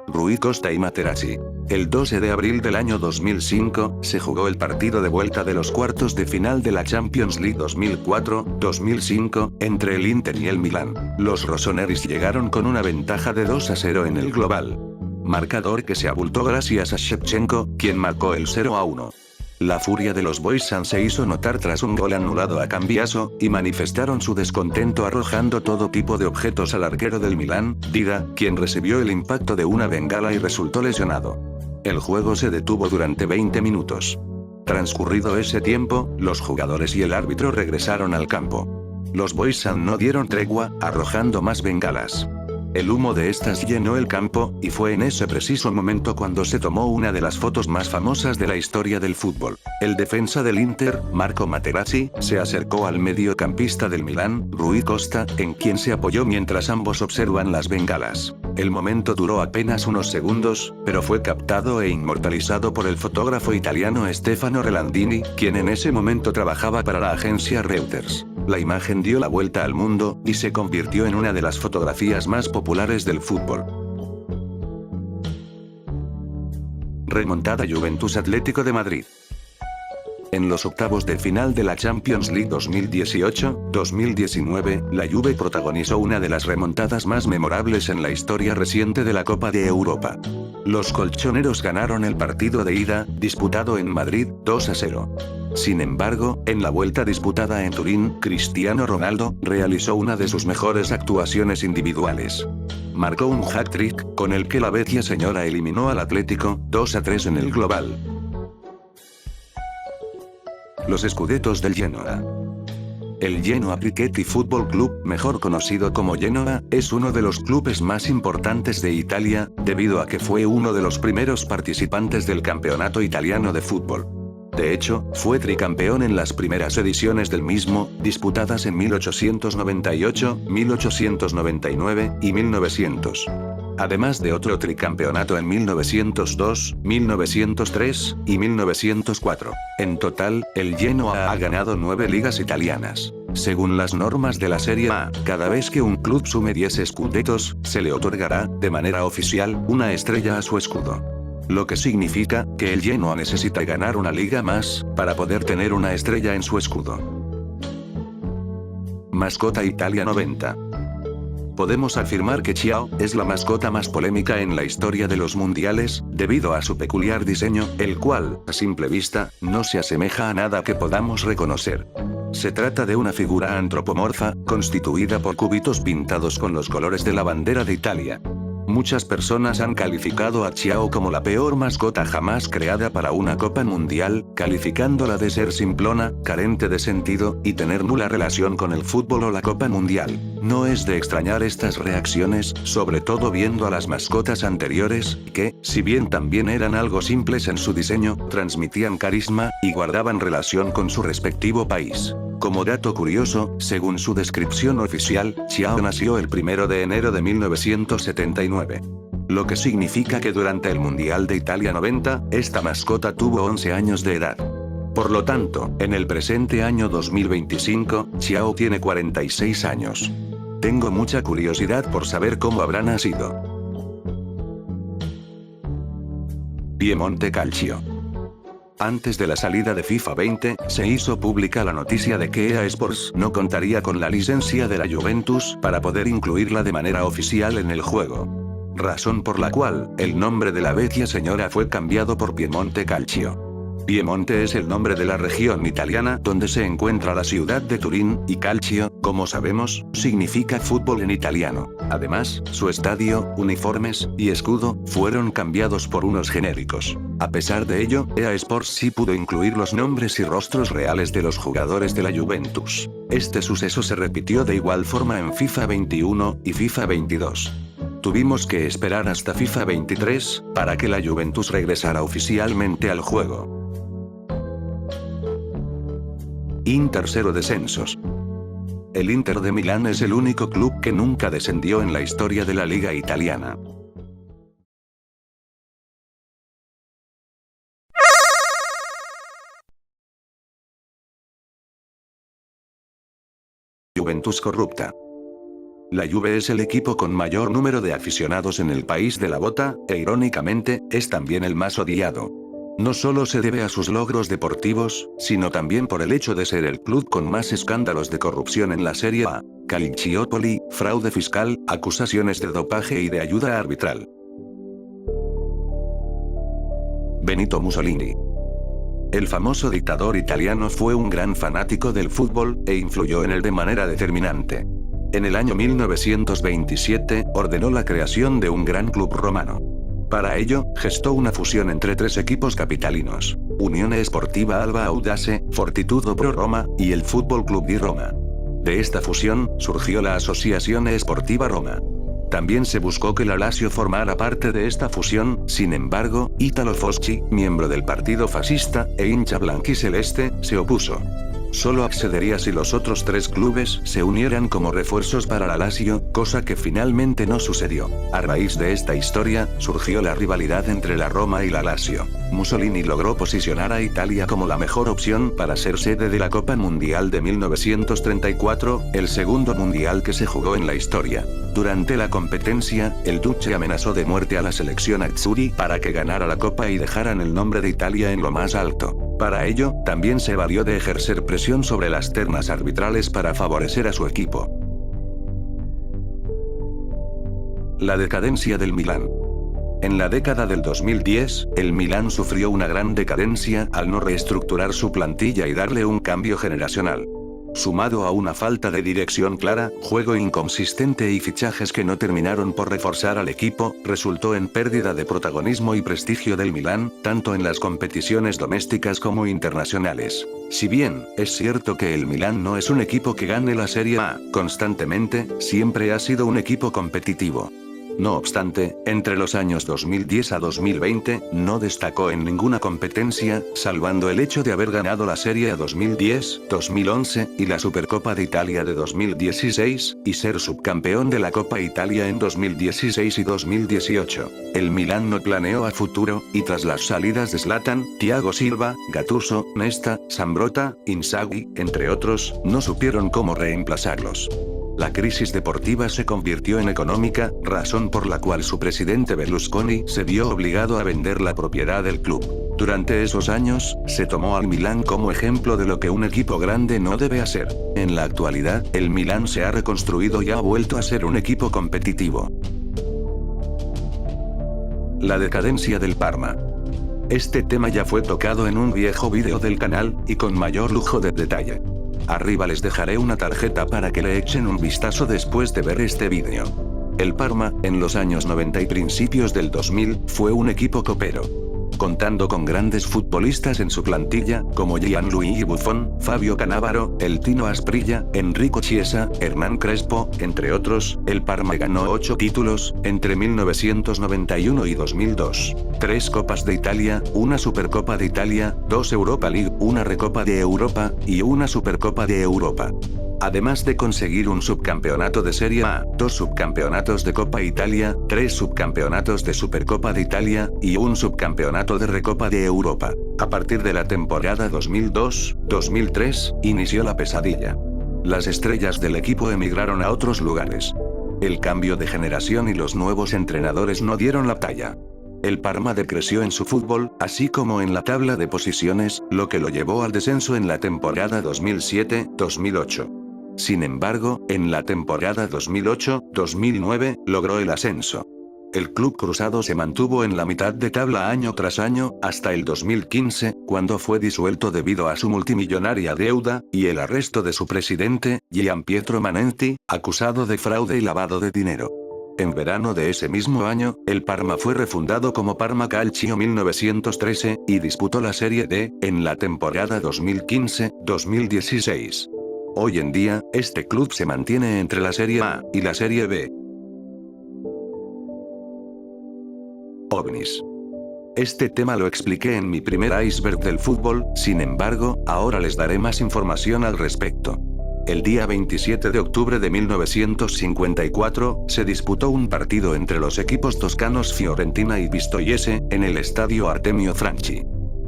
Rui Costa y Materazzi. El 12 de abril del año 2005, se jugó el partido de vuelta de los cuartos de final de la Champions League 2004-2005, entre el Inter y el Milán. Los rossoneris llegaron con una ventaja de 2-0 en el global. Marcador que se abultó gracias a Shevchenko, quien marcó el 0-1. La furia de los Boysan se hizo notar tras un gol anulado a Cambiaso, y manifestaron su descontento arrojando todo tipo de objetos al arquero del Milán, Dida, quien recibió el impacto de una bengala y resultó lesionado. El juego se detuvo durante 20 minutos. Transcurrido ese tiempo, los jugadores y el árbitro regresaron al campo. Los Boysan no dieron tregua, arrojando más bengalas. El humo de estas llenó el campo, y fue en ese preciso momento cuando se tomó una de las fotos más famosas de la historia del fútbol. El defensa del Inter, Marco Materazzi, se acercó al mediocampista del Milán, Rui Costa, en quien se apoyó mientras ambos observan las bengalas. El momento duró apenas unos segundos, pero fue captado e inmortalizado por el fotógrafo italiano Stefano Relandini, quien en ese momento trabajaba para la agencia Reuters. La imagen dio la vuelta al mundo, y se convirtió en una de las fotografías más populares del fútbol. Remontada Juventus Atlético de Madrid. En los octavos de final de la Champions League 2018-2019, la Juve protagonizó una de las remontadas más memorables en la historia reciente de la Copa de Europa. Los colchoneros ganaron el partido de ida, disputado en Madrid, 2-0. Sin embargo, en la vuelta disputada en Turín, Cristiano Ronaldo realizó una de sus mejores actuaciones individuales. Marcó un hat-trick, con el que la Vecchia Señora eliminó al Atlético, 2-3 en el global. Los Scudettos del Genoa. El Genoa Cricket y Football Club, mejor conocido como Genoa, es uno de los clubes más importantes de Italia, debido a que fue uno de los primeros participantes del campeonato italiano de fútbol. De hecho, fue tricampeón en las primeras ediciones del mismo, disputadas en 1898, 1899 y 1900. Además de otro tricampeonato en 1902, 1903 y 1904. En total, el Genoa ha ganado 9 ligas italianas. Según las normas de la Serie A, cada vez que un club sume 10 scudettos, se le otorgará, de manera oficial, una estrella a su escudo. Lo que significa, que el Genoa necesita ganar una liga más, para poder tener una estrella en su escudo. Mascota Italia 90. Podemos afirmar que Chiao es la mascota más polémica en la historia de los mundiales, debido a su peculiar diseño, el cual, a simple vista, no se asemeja a nada que podamos reconocer. Se trata de una figura antropomorfa, constituida por cubitos pintados con los colores de la bandera de Italia. Muchas personas han calificado a Chiao como la peor mascota jamás creada para una Copa Mundial, calificándola de ser simplona, carente de sentido, y tener nula relación con el fútbol o la Copa Mundial. No es de extrañar estas reacciones, sobre todo viendo a las mascotas anteriores, que, si bien también eran algo simples en su diseño, transmitían carisma, y guardaban relación con su respectivo país. Como dato curioso, según su descripción oficial, Chiao nació el 1 de enero de 1979. Lo que significa que durante el Mundial de Italia 90, esta mascota tuvo 11 años de edad. Por lo tanto, en el presente año 2025, Chiao tiene 46 años. Tengo mucha curiosidad por saber cómo habrá nacido. Piemonte Calcio. Antes de la salida de FIFA 20, se hizo pública la noticia de que EA Sports no contaría con la licencia de la Juventus para poder incluirla de manera oficial en el juego. Razón por la cual, el nombre de la Vecchia Señora fue cambiado por Piemonte Calcio. Piemonte es el nombre de la región italiana donde se encuentra la ciudad de Turín, y Calcio, como sabemos, significa fútbol en italiano. Además, su estadio, uniformes y escudo fueron cambiados por unos genéricos. A pesar de ello, EA Sports sí pudo incluir los nombres y rostros reales de los jugadores de la Juventus. Este suceso se repitió de igual forma en FIFA 21 y FIFA 22. Tuvimos que esperar hasta FIFA 23 para que la Juventus regresara oficialmente al juego. Inter 0 descensos. El Inter de Milán es el único club que nunca descendió en la historia de la liga italiana. Juventus corrupta. La Juve es el equipo con mayor número de aficionados en el país de la bota, e irónicamente, es también el más odiado. No solo se debe a sus logros deportivos, sino también por el hecho de ser el club con más escándalos de corrupción en la Serie A. Calciopoli, fraude fiscal, acusaciones de dopaje y de ayuda arbitral. Benito Mussolini. El famoso dictador italiano fue un gran fanático del fútbol, e influyó en él de manera determinante. En el año 1927, ordenó la creación de un gran club romano. Para ello, gestó una fusión entre 3 equipos capitalinos: Unione Sportiva Alba Audace, Fortitudo Pro Roma, y el Fútbol Club di Roma. De esta fusión, surgió la Associazione Sportiva Roma. También se buscó que la Lazio formara parte de esta fusión, sin embargo, Italo Foschi, miembro del partido fascista, e hincha blanquiceleste, se opuso. Solo accedería si los otros 3 clubes se unieran como refuerzos para la Lazio, cosa que finalmente no sucedió. A raíz de esta historia, surgió la rivalidad entre la Roma y la Lazio. Mussolini logró posicionar a Italia como la mejor opción para ser sede de la Copa Mundial de 1934, el segundo mundial que se jugó en la historia. Durante la competencia, el Duce amenazó de muerte a la selección azzurri para que ganara la Copa y dejaran el nombre de Italia en lo más alto. Para ello, también se valió de ejercer presión sobre las ternas arbitrales para favorecer a su equipo. La decadencia del Milán. En la década del 2010, el Milán sufrió una gran decadencia al no reestructurar su plantilla y darle un cambio generacional. Sumado a una falta de dirección clara, juego inconsistente y fichajes que no terminaron por reforzar al equipo, resultó en pérdida de protagonismo y prestigio del Milán, tanto en las competiciones domésticas como internacionales. Si bien, es cierto que el Milán no es un equipo que gane la Serie A constantemente, siempre ha sido un equipo competitivo. No obstante, entre los años 2010 a 2020, no destacó en ninguna competencia, salvando el hecho de haber ganado la Serie A 2010, 2011, y la Supercopa de Italia de 2016, y ser subcampeón de la Copa Italia en 2016 y 2018. El Milán no planeó a futuro, y tras las salidas de Zlatan, Thiago Silva, Gattuso, Nesta, Zambrotta, Inzaghi, entre otros, no supieron cómo reemplazarlos. La crisis deportiva se convirtió en económica, razón por la cual su presidente Berlusconi se vio obligado a vender la propiedad del club. Durante esos años, se tomó al Milán como ejemplo de lo que un equipo grande no debe hacer. En la actualidad, el Milán se ha reconstruido y ha vuelto a ser un equipo competitivo. La decadencia del Parma. Este tema ya fue tocado en un viejo vídeo del canal, y con mayor lujo de detalle. Arriba les dejaré una tarjeta para que le echen un vistazo después de ver este vídeo. El Parma, en los años 90 y principios del 2000, fue un equipo copero. Contando con grandes futbolistas en su plantilla, como Gianluigi Buffon, Fabio Cannavaro, El Tino Asprilla, Enrico Chiesa, Hernán Crespo, entre otros, el Parma ganó 8 títulos, entre 1991 y 2002. 3 Copas de Italia, una Supercopa de Italia, 2 Europa League, una Recopa de Europa, y una Supercopa de Europa. Además de conseguir un subcampeonato de Serie A, 2 subcampeonatos de Copa Italia, 3 subcampeonatos de Supercopa de Italia, y un subcampeonato de Recopa de Europa. A partir de la temporada 2002-2003, inició la pesadilla. Las estrellas del equipo emigraron a otros lugares. El cambio de generación y los nuevos entrenadores no dieron la talla. El Parma decreció en su fútbol, así como en la tabla de posiciones, lo que lo llevó al descenso en la temporada 2007-2008. Sin embargo, en la temporada 2008-2009, logró el ascenso. El club cruzado se mantuvo en la mitad de tabla año tras año, hasta el 2015, cuando fue disuelto debido a su multimillonaria deuda, y el arresto de su presidente, Gianpietro Manenti, acusado de fraude y lavado de dinero. En verano de ese mismo año, el Parma fue refundado como Parma Calcio 1913, y disputó la Serie D, en la temporada 2015-2016. Hoy en día, este club se mantiene entre la Serie A y la Serie B. OVNIs. Este tema lo expliqué en mi primer iceberg del fútbol, sin embargo, ahora les daré más información al respecto. El día 27 de octubre de 1954, se disputó un partido entre los equipos toscanos Fiorentina y Pistoiese, en el estadio Artemio Franchi.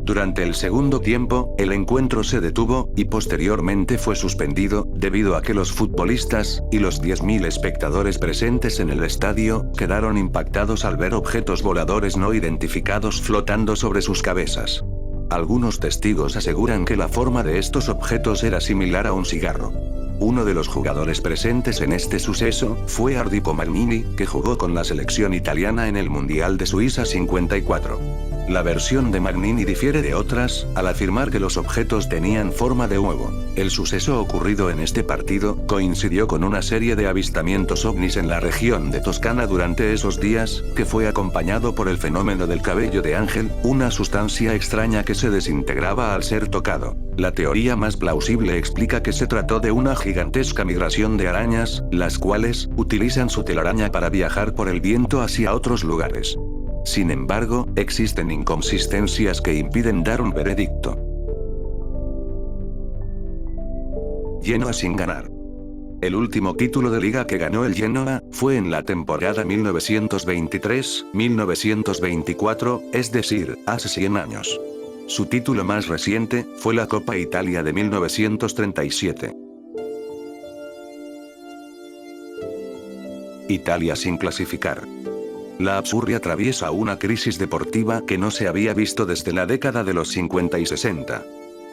Durante el segundo tiempo, el encuentro se detuvo, y posteriormente fue suspendido, debido a que los futbolistas, y los 10.000 espectadores presentes en el estadio, quedaron impactados al ver objetos voladores no identificados flotando sobre sus cabezas. Algunos testigos aseguran que la forma de estos objetos era similar a un cigarro. Uno de los jugadores presentes en este suceso, fue Ardippo Magnini, que jugó con la selección italiana en el Mundial de Suiza 54. La versión de Magnini difiere de otras, al afirmar que los objetos tenían forma de huevo. El suceso ocurrido en este partido, coincidió con una serie de avistamientos ovnis en la región de Toscana durante esos días, que fue acompañado por el fenómeno del cabello de ángel, una sustancia extraña que se desintegraba al ser tocado. La teoría más plausible explica que se trató de una gigantesca migración de arañas, las cuales, utilizan su telaraña para viajar por el viento hacia otros lugares. Sin embargo, existen inconsistencias que impiden dar un veredicto. Genoa sin ganar. El último título de liga que ganó el Genoa, fue en la temporada 1923-1924, es decir, hace 100 años. Su título más reciente, fue la Copa Italia de 1937. Italia sin clasificar. La Azzurri atraviesa una crisis deportiva que no se había visto desde la década de los 50 y 60.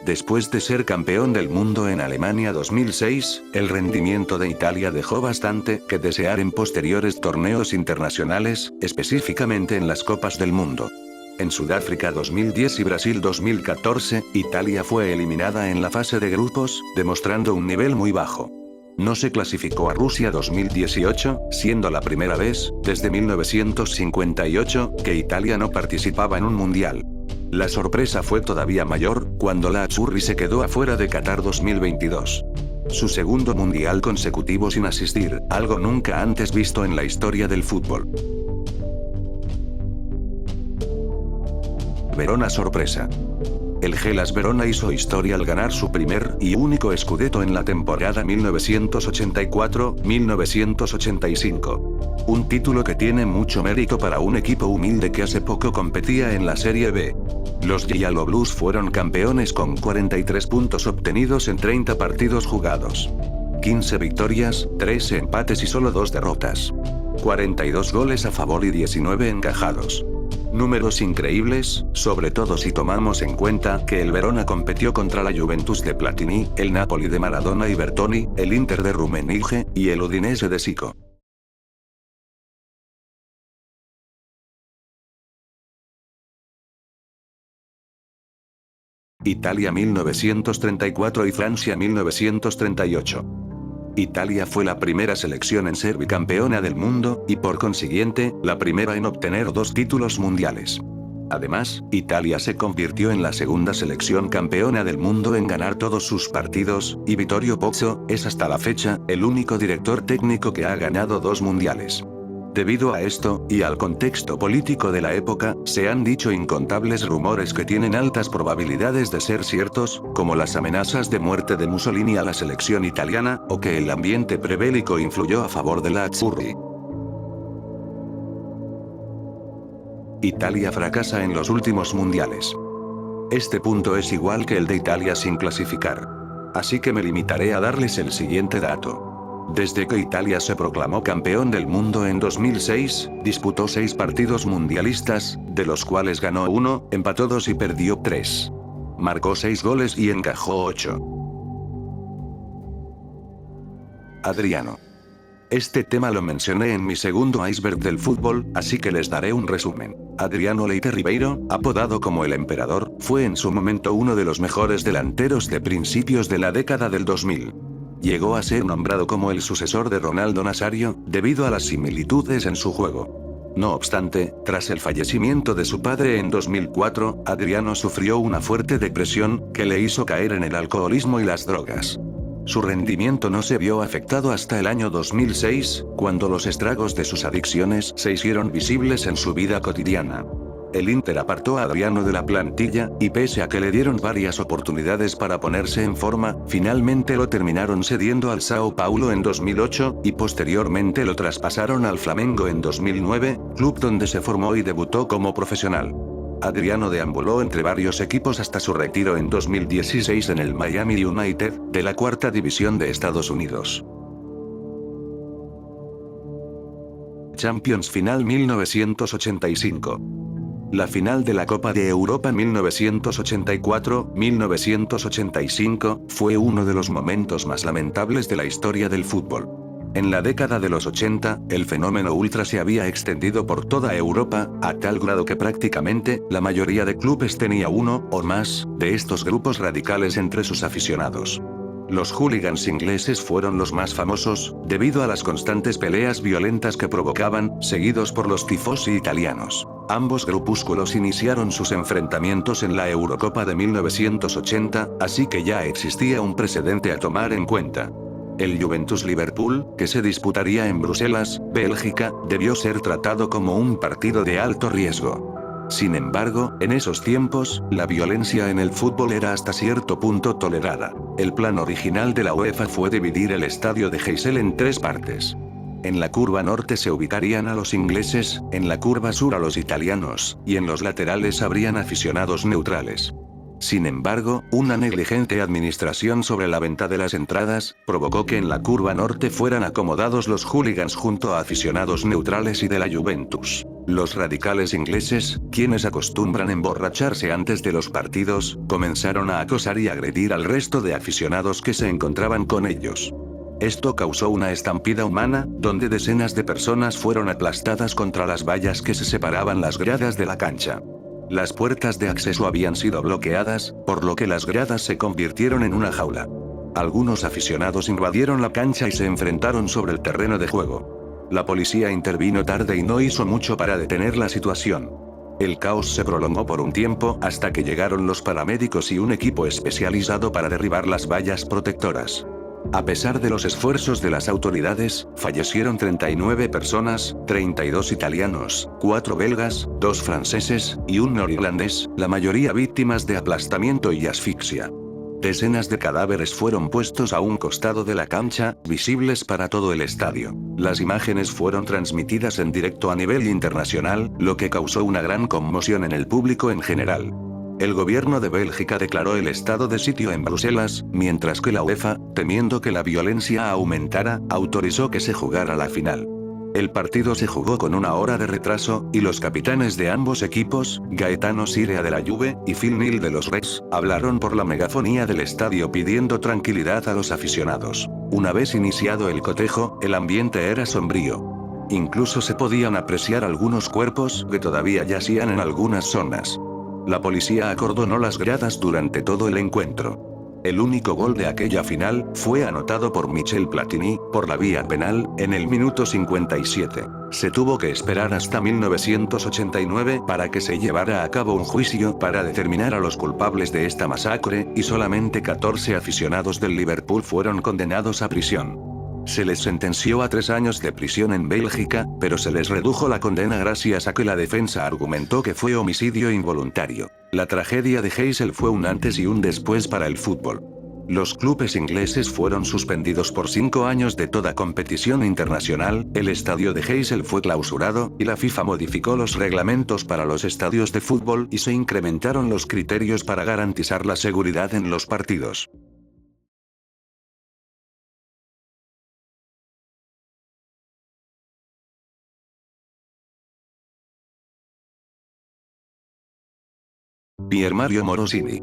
Después de ser campeón del mundo en Alemania 2006, el rendimiento de Italia dejó bastante que desear en posteriores torneos internacionales, específicamente en las Copas del Mundo. En Sudáfrica 2010 y Brasil 2014, Italia fue eliminada en la fase de grupos, demostrando un nivel muy bajo. No se clasificó a Rusia 2018, siendo la primera vez, desde 1958, que Italia no participaba en un mundial. La sorpresa fue todavía mayor, cuando la Azzurri se quedó afuera de Qatar 2022. Su segundo mundial consecutivo sin asistir, algo nunca antes visto en la historia del fútbol. Verona sorpresa. El Hellas Verona hizo historia al ganar su primer y único scudetto en la temporada 1984-1985. Un título que tiene mucho mérito para un equipo humilde que hace poco competía en la Serie B. Los Gialloblues fueron campeones con 43 puntos obtenidos en 30 partidos jugados. 15 victorias, 13 empates y solo 2 derrotas. 42 goles a favor y 19 encajados. Números increíbles, sobre todo si tomamos en cuenta que el Verona competió contra la Juventus de Platini, el Napoli de Maradona y Bertoni, el Inter de Rummenigge, y el Udinese de Zico. Italia 1934 y Francia 1938. Italia fue la primera selección en ser bicampeona del mundo, y por consiguiente, la primera en obtener 2 títulos mundiales. Además, Italia se convirtió en la segunda selección campeona del mundo en ganar todos sus partidos, y Vittorio Pozzo, es hasta la fecha, el único director técnico que ha ganado 2 mundiales. Debido a esto, y al contexto político de la época, se han dicho incontables rumores que tienen altas probabilidades de ser ciertos, como las amenazas de muerte de Mussolini a la selección italiana, o que el ambiente prebélico influyó a favor de la Azzurri. Italia fracasa en los últimos mundiales. Este punto es igual que el de Italia sin clasificar. Así que me limitaré a darles el siguiente dato. Desde que Italia se proclamó campeón del mundo en 2006, disputó 6 partidos mundialistas, de los cuales ganó 1, empató 2 y perdió 3. Marcó 6 goles y encajó 8. Adriano. Este tema lo mencioné en mi segundo iceberg del fútbol, así que les daré un resumen. Adriano Leite Ribeiro, apodado como el Emperador, fue en su momento uno de los mejores delanteros de principios de la década del 2000. Llegó a ser nombrado como el sucesor de Ronaldo Nazario, debido a las similitudes en su juego. No obstante, tras el fallecimiento de su padre en 2004, Adriano sufrió una fuerte depresión, que le hizo caer en el alcoholismo y las drogas. Su rendimiento no se vio afectado hasta el año 2006, cuando los estragos de sus adicciones se hicieron visibles en su vida cotidiana. El Inter apartó a Adriano de la plantilla, y pese a que le dieron varias oportunidades para ponerse en forma, finalmente lo terminaron cediendo al São Paulo en 2008, y posteriormente lo traspasaron al Flamengo en 2009, club donde se formó y debutó como profesional. Adriano deambuló entre varios equipos hasta su retiro en 2016 en el Miami United, de la cuarta división de Estados Unidos. Champions Final 1985. La final de la Copa de Europa 1984-1985 fue uno de los momentos más lamentables de la historia del fútbol. En la década de los 80, el fenómeno ultra se había extendido por toda Europa, a tal grado que prácticamente la mayoría de clubes tenía uno o más de estos grupos radicales entre sus aficionados. Los hooligans ingleses fueron los más famosos, debido a las constantes peleas violentas que provocaban, seguidos por los tifosi italianos. Ambos grupúsculos iniciaron sus enfrentamientos en la Eurocopa de 1980, así que ya existía un precedente a tomar en cuenta. El Juventus-Liverpool, que se disputaría en Bruselas, Bélgica, debió ser tratado como un partido de alto riesgo. Sin embargo, en esos tiempos, la violencia en el fútbol era hasta cierto punto tolerada. El plan original de la UEFA fue dividir el estadio de Heysel en tres partes. En la curva norte se ubicarían a los ingleses, en la curva sur a los italianos, y en los laterales habrían aficionados neutrales. Sin embargo, una negligente administración sobre la venta de las entradas, provocó que en la curva norte fueran acomodados los hooligans junto a aficionados neutrales y de la Juventus. Los radicales ingleses, quienes acostumbran emborracharse antes de los partidos, comenzaron a acosar y agredir al resto de aficionados que se encontraban con ellos. Esto causó una estampida humana, donde decenas de personas fueron aplastadas contra las vallas que se separaban las gradas de la cancha. Las puertas de acceso habían sido bloqueadas, por lo que las gradas se convirtieron en una jaula. Algunos aficionados invadieron la cancha y se enfrentaron sobre el terreno de juego. La policía intervino tarde y no hizo mucho para detener la situación. El caos se prolongó por un tiempo hasta que llegaron los paramédicos y un equipo especializado para derribar las vallas protectoras. A pesar de los esfuerzos de las autoridades, fallecieron 39 personas, 32 italianos, 4 belgas, 2 franceses, y un neerlandés, la mayoría víctimas de aplastamiento y asfixia. Decenas de cadáveres fueron puestos a un costado de la cancha, visibles para todo el estadio. Las imágenes fueron transmitidas en directo a nivel internacional, lo que causó una gran conmoción en el público en general. El gobierno de Bélgica declaró el estado de sitio en Bruselas, mientras que la UEFA, temiendo que la violencia aumentara, autorizó que se jugara la final. El partido se jugó con una hora de retraso, y los capitanes de ambos equipos, Gaetano Sirea de la Juve, y Phil Neal de los Reds, hablaron por la megafonía del estadio pidiendo tranquilidad a los aficionados. Una vez iniciado el cotejo, el ambiente era sombrío. Incluso se podían apreciar algunos cuerpos que todavía yacían en algunas zonas. La policía acordonó las gradas durante todo el encuentro. El único gol de aquella final fue anotado por Michel Platini, por la vía penal, en el minuto 57. Se tuvo que esperar hasta 1989 para que se llevara a cabo un juicio para determinar a los culpables de esta masacre, y solamente 14 aficionados del Liverpool fueron condenados a prisión. Se les sentenció a 3 años de prisión en Bélgica, pero se les redujo la condena gracias a que la defensa argumentó que fue homicidio involuntario. La tragedia de Heysel fue un antes y un después para el fútbol. Los clubes ingleses fueron suspendidos por 5 años de toda competición internacional, el estadio de Heysel fue clausurado, y la FIFA modificó los reglamentos para los estadios de fútbol y se incrementaron los criterios para garantizar la seguridad en los partidos. Pier Mario Morosini.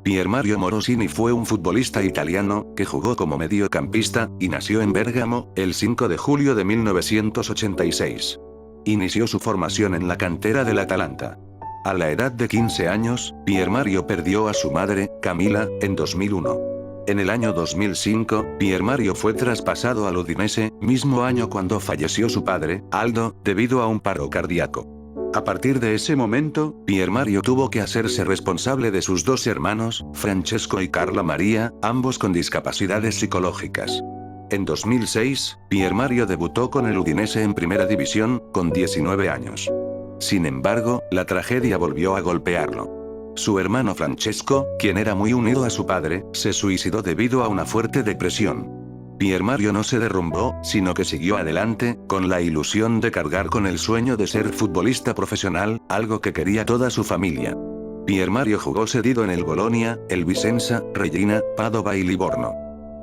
Pier Mario Morosini fue un futbolista italiano, que jugó como mediocampista, y nació en Bérgamo, el 5 de julio de 1986. Inició su formación en la cantera del Atalanta. A la edad de 15 años, Pier Mario perdió a su madre, Camila, en 2001. En el año 2005, Pier Mario fue traspasado al Udinese, mismo año cuando falleció su padre, Aldo, debido a un paro cardíaco. A partir de ese momento, Pier Mario tuvo que hacerse responsable de sus 2 hermanos, Francesco y Carla Maria, ambos con discapacidades psicológicas. En 2006, Pier Mario debutó con el Udinese en Primera División, con 19 años. Sin embargo, la tragedia volvió a golpearlo. Su hermano Francesco, quien era muy unido a su padre, se suicidó debido a una fuerte depresión. Pier Mario no se derrumbó, sino que siguió adelante, con la ilusión de cargar con el sueño de ser futbolista profesional, algo que quería toda su familia. Pier Mario jugó cedido en el Bolonia, el Vicenza, Reggina, Padova y Livorno.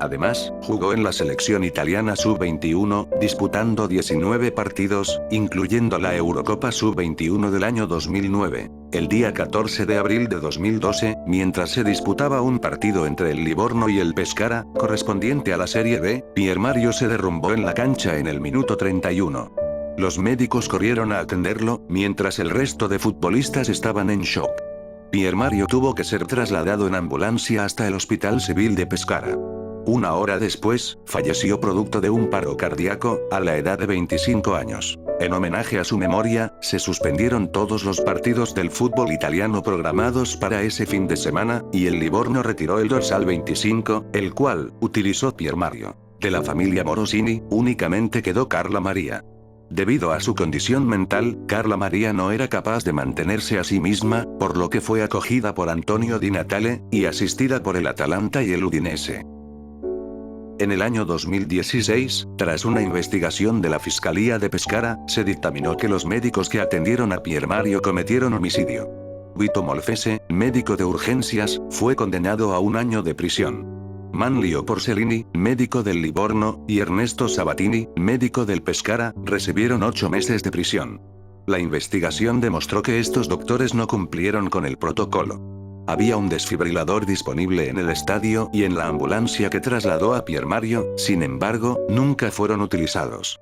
Además, jugó en la selección italiana sub-21, disputando 19 partidos, incluyendo la Eurocopa sub-21 del año 2009. El día 14 de abril de 2012, mientras se disputaba un partido entre el Livorno y el Pescara, correspondiente a la Serie B, Pier Mario se derrumbó en la cancha en el minuto 31. Los médicos corrieron a atenderlo, mientras el resto de futbolistas estaban en shock. Pier Mario tuvo que ser trasladado en ambulancia hasta el Hospital Civil de Pescara. Una hora después, falleció producto de un paro cardíaco, a la edad de 25 años. En homenaje a su memoria, se suspendieron todos los partidos del fútbol italiano programados para ese fin de semana, y el Livorno retiró el dorsal 25, el cual utilizó Pier Mario. De la familia Morosini, únicamente quedó Carla Maria. Debido a su condición mental, Carla Maria no era capaz de mantenerse a sí misma, por lo que fue acogida por Antonio Di Natale, y asistida por el Atalanta y el Udinese. En el año 2016, tras una investigación de la Fiscalía de Pescara, se dictaminó que los médicos que atendieron a Pier Mario cometieron homicidio. Vito Molfese, médico de urgencias, fue condenado a 1 año de prisión. Manlio Porcellini, médico del Livorno, y Ernesto Sabatini, médico del Pescara, recibieron 8 meses de prisión. La investigación demostró que estos doctores no cumplieron con el protocolo. Había un desfibrilador disponible en el estadio y en la ambulancia que trasladó a Pier Mario, sin embargo, nunca fueron utilizados.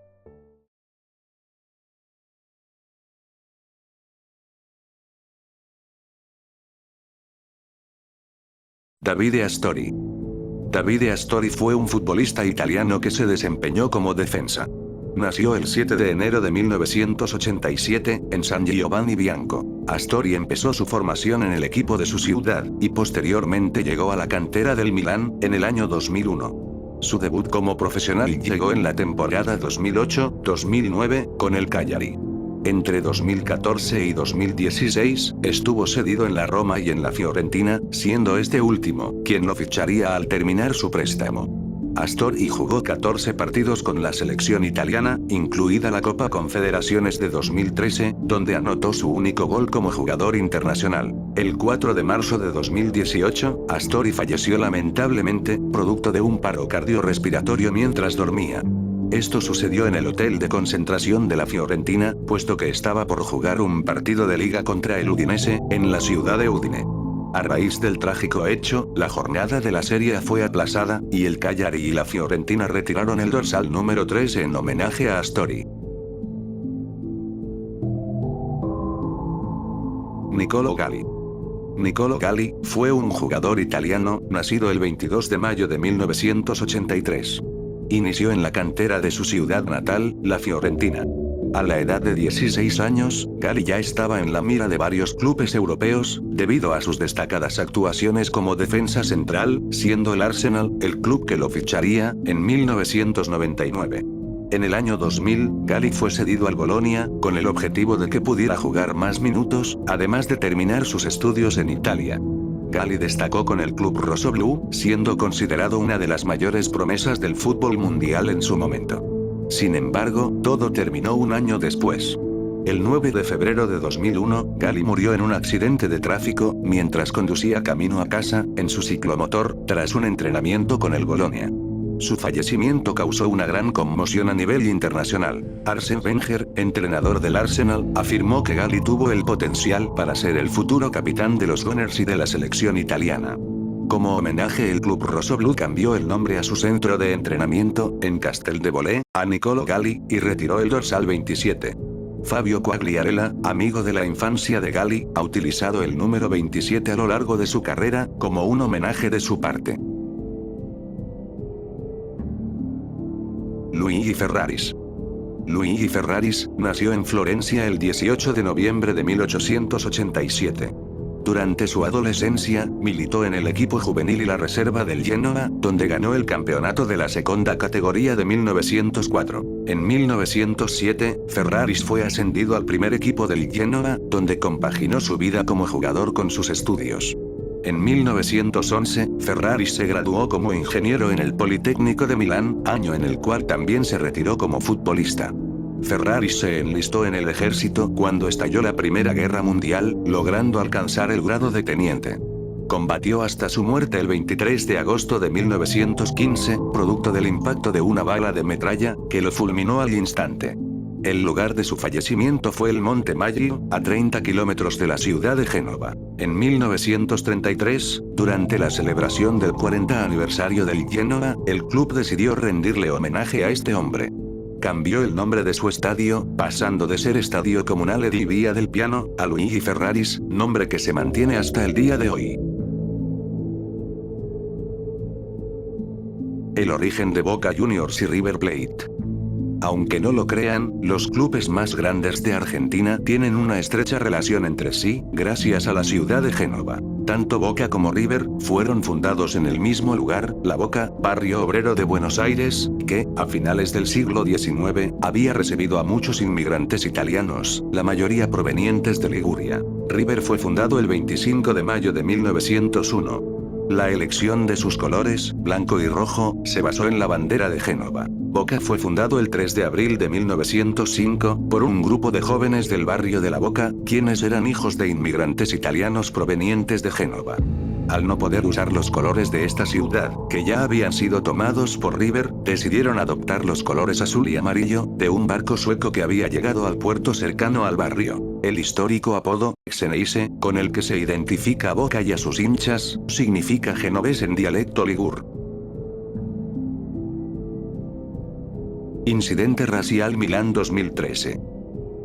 Davide Astori. Davide Astori fue un futbolista italiano que se desempeñó como defensa. Nació el 7 de enero de 1987, en San Giovanni Bianco. Astori empezó su formación en el equipo de su ciudad, y posteriormente llegó a la cantera del Milan, en el año 2001. Su debut como profesional llegó en la temporada 2008-2009, con el Cagliari. Entre 2014 y 2016, estuvo cedido en la Roma y en la Fiorentina, siendo este último, quien lo ficharía al terminar su préstamo. Astori jugó 14 partidos con la selección italiana, incluida la Copa Confederaciones de 2013, donde anotó su único gol como jugador internacional. El 4 de marzo de 2018, Astori falleció lamentablemente, producto de un paro cardiorrespiratorio mientras dormía. Esto sucedió en el hotel de concentración de la Fiorentina, puesto que estaba por jugar un partido de liga contra el Udinese, en la ciudad de Udine. A raíz del trágico hecho, la jornada de la Serie A fue aplazada, y el Cagliari y la Fiorentina retiraron el dorsal número 3 en homenaje a Astori. Niccolò Galli. Niccolò Galli fue un jugador italiano, nacido el 22 de mayo de 1983. Inició en la cantera de su ciudad natal, la Fiorentina. A la edad de 16 años, Galli ya estaba en la mira de varios clubes europeos, debido a sus destacadas actuaciones como defensa central, siendo el Arsenal el club que lo ficharía, en 1999. En el año 2000, Galli fue cedido al Bolonia, con el objetivo de que pudiera jugar más minutos, además de terminar sus estudios en Italia. Galli destacó con el club rossoblu, siendo considerado una de las mayores promesas del fútbol mundial en su momento. Sin embargo, todo terminó 1 año después. El 9 de febrero de 2001, Galli murió en un accidente de tráfico, mientras conducía camino a casa, en su ciclomotor, tras un entrenamiento con el Bolonia. Su fallecimiento causó una gran conmoción a nivel internacional. Arsène Wenger, entrenador del Arsenal, afirmó que Galli tuvo el potencial para ser el futuro capitán de los Gunners y de la selección italiana. Como homenaje, el club rossoblu cambió el nombre a su centro de entrenamiento, en Casteldevolé, a Niccolò Galli, y retiró el dorsal 27. Fabio Quagliarella, amigo de la infancia de Galli, ha utilizado el número 27 a lo largo de su carrera, como un homenaje de su parte. Luigi Ferraris. Luigi Ferraris nació en Florencia el 18 de noviembre de 1887. Durante su adolescencia, militó en el equipo juvenil y la reserva del Genoa, donde ganó el campeonato de la segunda categoría de 1904. En 1907, Ferraris fue ascendido al primer equipo del Genoa, donde compaginó su vida como jugador con sus estudios. En 1911, Ferrari se graduó como ingeniero en el Politécnico de Milán, año en el cual también se retiró como futbolista. Ferrari se enlistó en el ejército cuando estalló la Primera Guerra Mundial, logrando alcanzar el grado de teniente. Combatió hasta su muerte el 23 de agosto de 1915, producto del impacto de una bala de metralla, que lo fulminó al instante. El lugar de su fallecimiento fue el Monte Maggio, a 30 kilómetros de la ciudad de Génova. En 1933, durante la celebración del 40 aniversario del Génova, el club decidió rendirle homenaje a este hombre. Cambió el nombre de su estadio, pasando de ser Estadio Comunale di Via del Piano, a Luigi Ferraris, nombre que se mantiene hasta el día de hoy. El origen de Boca Juniors y River Plate. Aunque no lo crean, los clubes más grandes de Argentina tienen una estrecha relación entre sí, gracias a la ciudad de Génova. Tanto Boca como River fueron fundados en el mismo lugar, La Boca, barrio obrero de Buenos Aires, que, a finales del siglo XIX, había recibido a muchos inmigrantes italianos, la mayoría provenientes de Liguria. River fue fundado el 25 de mayo de 1901. La elección de sus colores, blanco y rojo, se basó en la bandera de Génova. Boca fue fundado el 3 de abril de 1905, por un grupo de jóvenes del barrio de La Boca, quienes eran hijos de inmigrantes italianos provenientes de Génova. Al no poder usar los colores de esta ciudad, que ya habían sido tomados por River, decidieron adoptar los colores azul y amarillo, de un barco sueco que había llegado al puerto cercano al barrio. El histórico apodo, Xeneize, con el que se identifica a Boca y a sus hinchas, significa genovés en dialecto ligur. Incidente racial Milán 2013.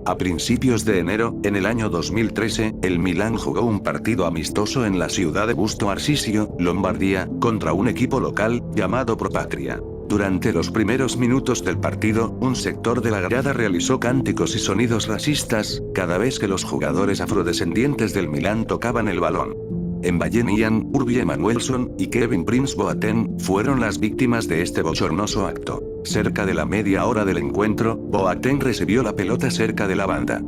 A principios de enero, en el año 2013, el Milán jugó un partido amistoso en la ciudad de Busto Arsizio, Lombardía, contra un equipo local, llamado Pro Patria. Durante los primeros minutos del partido, un sector de la grada realizó cánticos y sonidos racistas, cada vez que los jugadores afrodescendientes del Milán tocaban el balón. Mbaye Niang, Urbie Emanuelson y Kevin Prince Boateng fueron las víctimas de este bochornoso acto. Cerca de la media hora del encuentro, Boateng recibió la pelota cerca de la banda.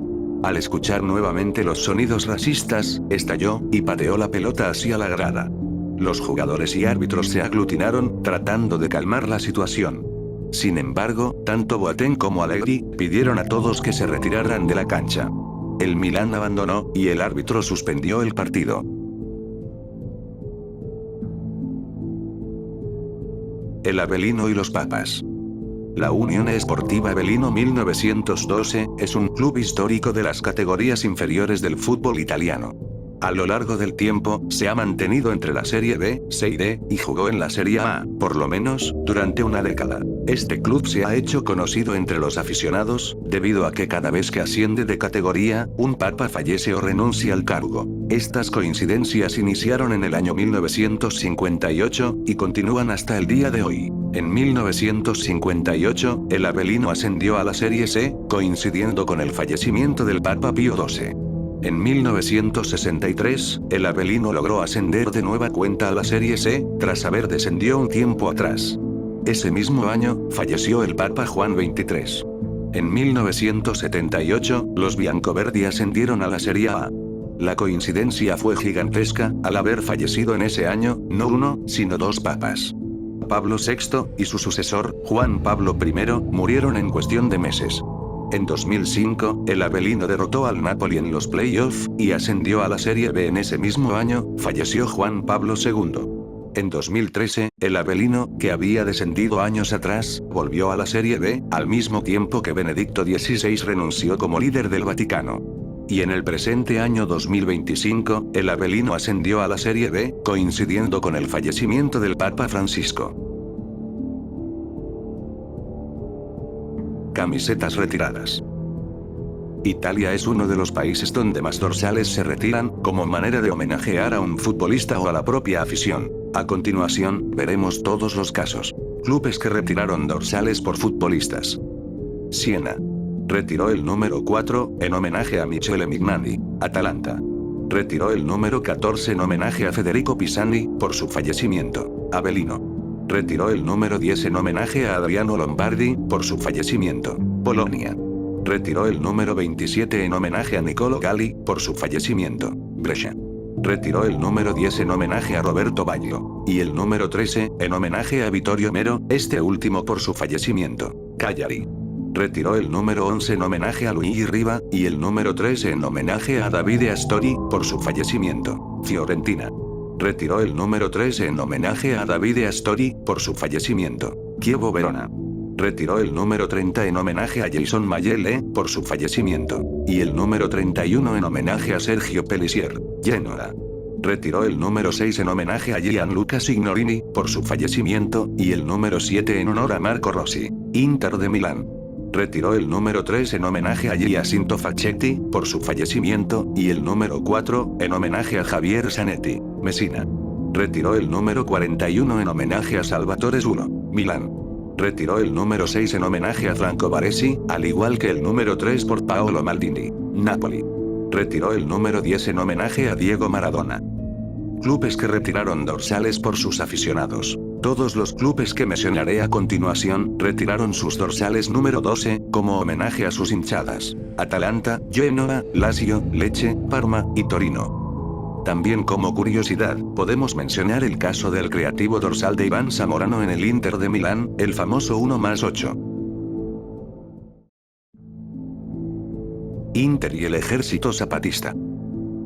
Al escuchar nuevamente los sonidos racistas, estalló y pateó la pelota hacia la grada. Los jugadores y árbitros se aglutinaron, tratando de calmar la situación. Sin embargo, tanto Boateng como Allegri pidieron a todos que se retiraran de la cancha. El Milán abandonó, y el árbitro suspendió el partido. El Avellino y los Papas. La Unión Esportiva Avellino 1912, es un club histórico de las categorías inferiores del fútbol italiano. A lo largo del tiempo, se ha mantenido entre la Serie B, C y D, y jugó en la Serie A, por lo menos, durante una década. Este club se ha hecho conocido entre los aficionados, debido a que cada vez que asciende de categoría, un papa fallece o renuncia al cargo. Estas coincidencias iniciaron en el año 1958, y continúan hasta el día de hoy. En 1958, el Avellino ascendió a la Serie C, coincidiendo con el fallecimiento del Papa Pío XII. En 1963, el Avellino logró ascender de nueva cuenta a la Serie C, tras haber descendido un tiempo atrás. Ese mismo año, falleció el Papa Juan XXIII. En 1978, los biancoverdi ascendieron a la Serie A. La coincidencia fue gigantesca, al haber fallecido en ese año, no uno, sino dos papas. Pablo VI, y su sucesor, Juan Pablo I, murieron en cuestión de meses. En 2005, el Avellino derrotó al Napoli en los playoffs, y ascendió a la Serie B. En ese mismo año, falleció Juan Pablo II. En 2013, el Avellino, que había descendido años atrás, volvió a la Serie B, al mismo tiempo que Benedicto XVI renunció como líder del Vaticano. Y en el presente año 2025, el Avellino ascendió a la Serie B, coincidiendo con el fallecimiento del Papa Francisco. Camisetas retiradas. Italia es uno de los países donde más dorsales se retiran, como manera de homenajear a un futbolista o a la propia afición. A continuación, veremos todos los casos. Clubes que retiraron dorsales por futbolistas. Siena. Retiró el número 4, en homenaje a Michele Mignani. Atalanta. Retiró el número 14 en homenaje a Federico Pisani, por su fallecimiento. Avellino. Retiró el número 10 en homenaje a Adriano Lombardi, por su fallecimiento. Polonia. Retiró el número 27 en homenaje a Niccolò Galli, por su fallecimiento. Brescia. Retiró el número 10 en homenaje a Roberto Baggio. Y el número 13, en homenaje a Vittorio Mero, este último por su fallecimiento. Cagliari. Retiró el número 11 en homenaje a Luigi Riva, y el número 13 en homenaje a Davide Astori, por su fallecimiento. Fiorentina. Retiró el número 13 en homenaje a Davide Astori, por su fallecimiento. Chievo Verona. Retiró el número 30 en homenaje a Jason Mayele, por su fallecimiento. Y el número 31 en homenaje a Sergio Pellissier. Genoa. Retiró el número 6 en homenaje a Gianluca Signorini, por su fallecimiento, y el número 7 en honor a Marco Rossi. Inter de Milán. Retiró el número 3 en homenaje a Giacinto Facchetti, por su fallecimiento, y el número 4, en homenaje a Javier Zanetti. Messina. Retiró el número 41 en homenaje a Salvatore Zulo. Milán. Retiró el número 6 en homenaje a Franco Baresi, al igual que el número 3 por Paolo Maldini. Napoli. Retiró el número 10 en homenaje a Diego Maradona. Clubes que retiraron dorsales por sus aficionados. Todos los clubes que mencionaré a continuación, retiraron sus dorsales número 12, como homenaje a sus hinchadas. Atalanta, Genoa, Lazio, Lecce, Parma, y Torino. También como curiosidad, podemos mencionar el caso del creativo dorsal de Iván Zamorano en el Inter de Milán, el famoso 1+8. Inter y el Ejército Zapatista.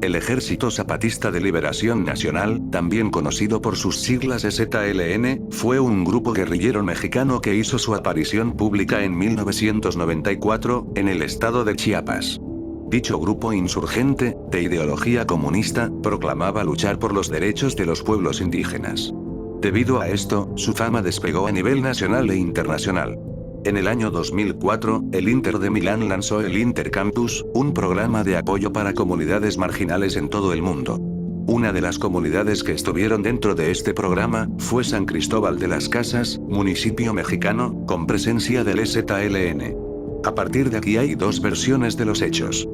El Ejército Zapatista de Liberación Nacional, también conocido por sus siglas EZLN, fue un grupo guerrillero mexicano que hizo su aparición pública en 1994, en el estado de Chiapas. Dicho grupo insurgente, de ideología comunista, proclamaba luchar por los derechos de los pueblos indígenas. Debido a esto, su fama despegó a nivel nacional e internacional. En el año 2004, el Inter de Milán lanzó el Intercampus, un programa de apoyo para comunidades marginales en todo el mundo. Una de las comunidades que estuvieron dentro de este programa, fue San Cristóbal de las Casas, municipio mexicano, con presencia del EZLN. A partir de aquí hay dos versiones de los hechos.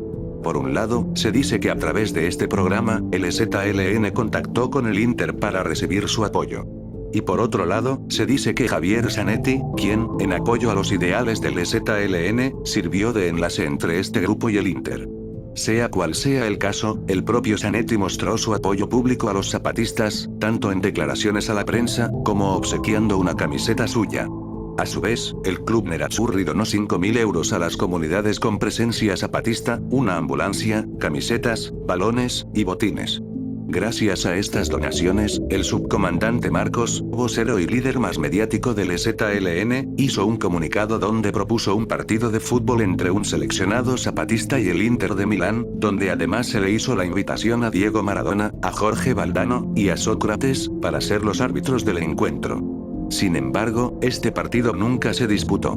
Por un lado, se dice que a través de este programa, el EZLN contactó con el Inter para recibir su apoyo. Y por otro lado, se dice que Javier Zanetti, quien, en apoyo a los ideales del EZLN, sirvió de enlace entre este grupo y el Inter. Sea cual sea el caso, el propio Zanetti mostró su apoyo público a los zapatistas, tanto en declaraciones a la prensa, como obsequiando una camiseta suya. A su vez, el Club Nerazzurri donó 5.000 euros a las comunidades con presencia zapatista, una ambulancia, camisetas, balones, y botines. Gracias a estas donaciones, el subcomandante Marcos, vocero y líder más mediático del EZLN, hizo un comunicado donde propuso un partido de fútbol entre un seleccionado zapatista y el Inter de Milán, donde además se le hizo la invitación a Diego Maradona, a Jorge Valdano, y a Sócrates, para ser los árbitros del encuentro. Sin embargo, este partido nunca se disputó.